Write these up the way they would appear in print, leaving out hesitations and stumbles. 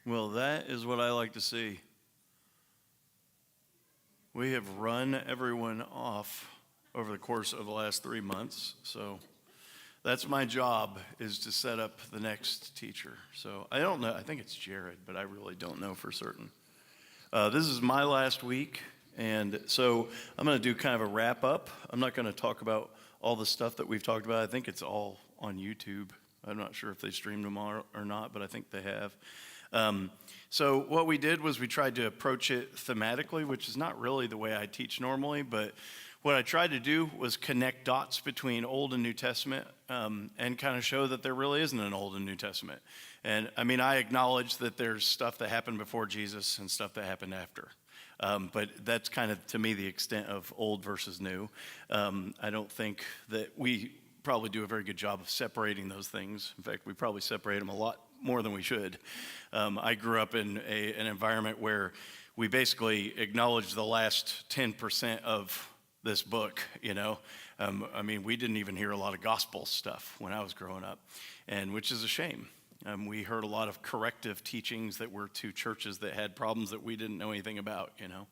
Well, that is what I like to see. We have run everyone off over the course of the last 3 months, so that's my job, is to set up the next teacher. So I don't know, I think it's Jared, but I really don't know for certain. This is my last week, and so I'm going to do kind of a wrap up. I'm not going to talk about all the stuff that we've talked about. I think it's all on YouTube. I'm not sure if they streamed them or not, but I think they have. So what we did was we tried to approach it thematically, which is not really the way I teach normally, but what I tried to do was connect dots between Old and New Testament, and kind of show that there really isn't an Old and New Testament. And I mean, I acknowledge that there's stuff that happened before Jesus and stuff that happened after. But that's kind of, to me, the extent of old versus new. I don't think that we probably do a very good job of separating those things. In fact, we probably separate them a lot more than we should. I grew up in an environment where we basically acknowledged the last 10% of this book, you know. I mean, we didn't even hear a lot of gospel stuff when I was growing up, and which is a shame. We heard a lot of corrective teachings that were to churches that had problems that we didn't know anything about, you know.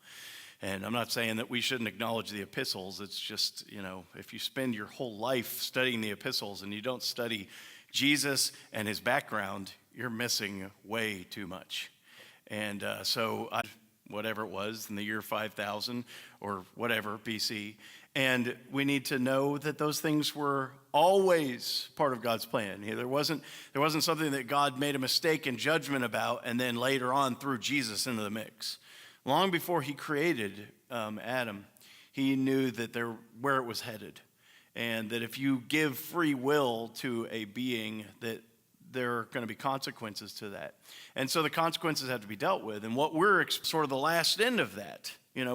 And I'm not saying that we shouldn't acknowledge the epistles. It's just, you know, if you spend your whole life studying the epistles and you don't study Jesus and his background, you're missing way too much. And whatever it was in the year 5000 or whatever BC, and we need to know that those things were always part of God's plan. There wasn't something that God made a mistake in judgment about and then later on threw Jesus into the mix. Long before he created Adam, he knew that where it was headed, and that if you give free will to a being, that there are going to be consequences to that. And so the consequences have to be dealt with. And what we're sort of the last end of that. You know,